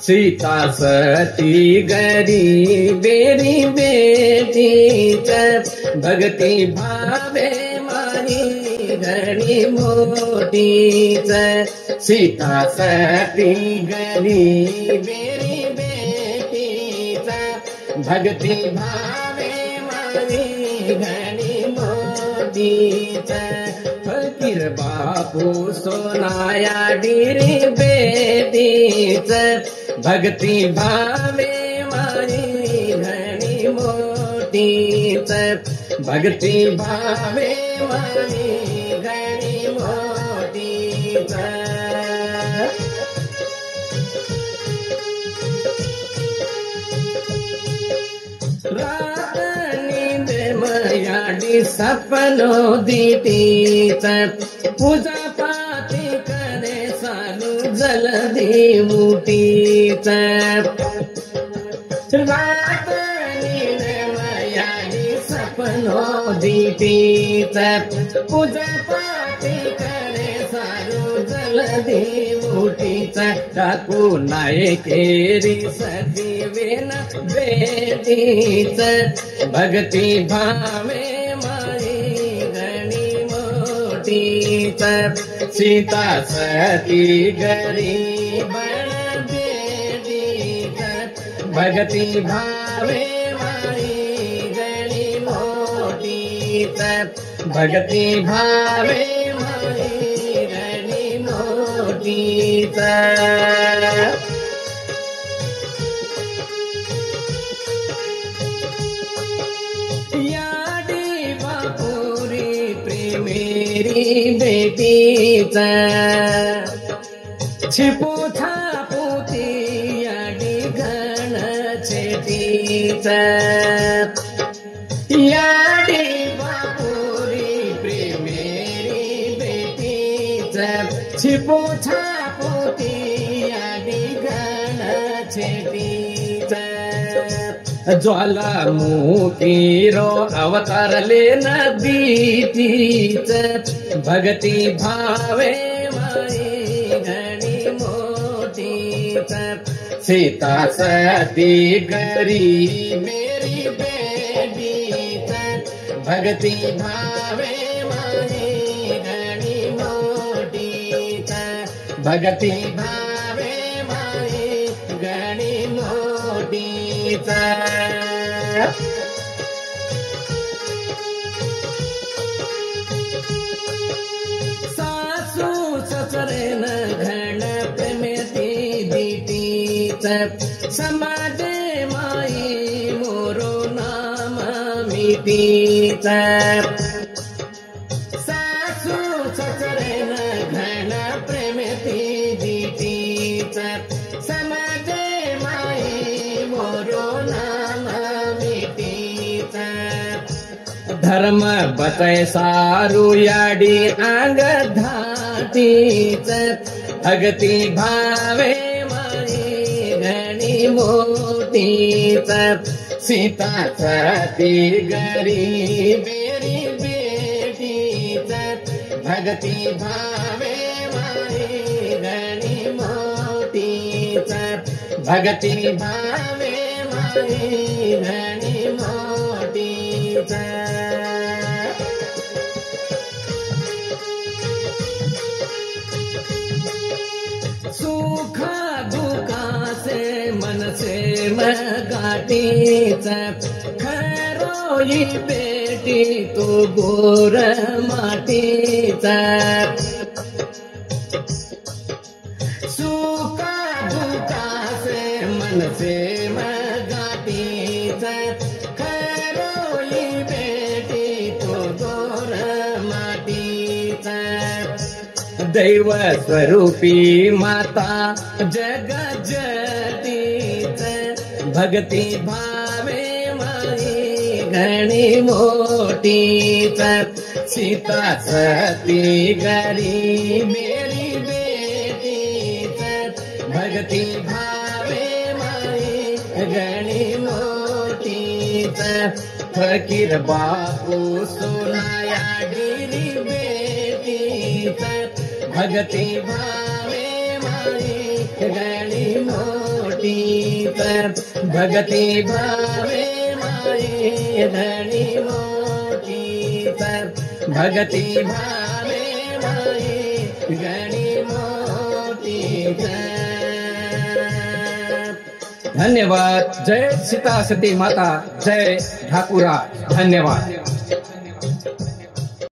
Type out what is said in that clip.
सीता सती गरीबेरी बेटी भक्ति भावे मारी घणी मोटी सीता सती गरीबेरी बेटी भक्ति भावे मारी घणी मोटी फकीर बापू सोनाया डिरी बेटी भक्ति भावे मारी घणी मोटी भक्ति भावे मारी घणी मोटी रात नींद मयाडी सपनो दीटी पूजा पाती करे सालू जलदी मुटी रात नींद मयाडी सपनो दीटी पूजा पाती करे सालू जलदी मुटी टाकू नाये केरी सदी वेन बेटी भक्ति भावे मारी घणी मोटी सीता सती गरीब बेटी भक्ति भावे मारी घणी मोटी भक्ति भावे मारी घणी मोटी मेरी बेटी छिपू थापूती याडी घण छेटी याडी बापुरी प्रेमेरी बेटी छिपू थापूती याडी घण छेटी ज्वालामुखी रो अवतार ले नदीती भक्ति भावे मारी घणी मोटी सीता सती गरीब मेरी बेटी भक्ति भावे मारी घणी मोटी भक्ति भावे मारी घणी मोटी सासू ससरे न घण प्रेमेती दीटी समाजे माई मोरो नाम मिटी सासू ससरे न घण प्रेमेती दीटी समाजे माई मोरो नाम मिटी धर्म बतय सारू याडी आंग धाती भक्ति भावे मारी घणी मोटी सीता सती गरीब मेरी बेटी भक्ति भावे मारी घणी मोटी भक्ति भावे मारी घणी मोटी सुखा दुखा से मन से मगाटी खरोई बेटी तो गोर माटी सुखा दुखा से मन से मगाटी खरोई बेटी तो गोर माटी दैव स्वरूपी माता जग जती भक्ति भावे मारी घणी मोटी सीता सती गरीब मेरी बेटी भक्ती भावे माई गणी मोठी फकीर बापू सोनाया गिरी बेटी भक्ती भावे माई गणी मोठी भक्ती भावे माई गणी मोठी भक्ती भावे माई गणी मोठी। धन्यवाद। जय सीता सती माता, जय ठाकुरा। धन्यवाद।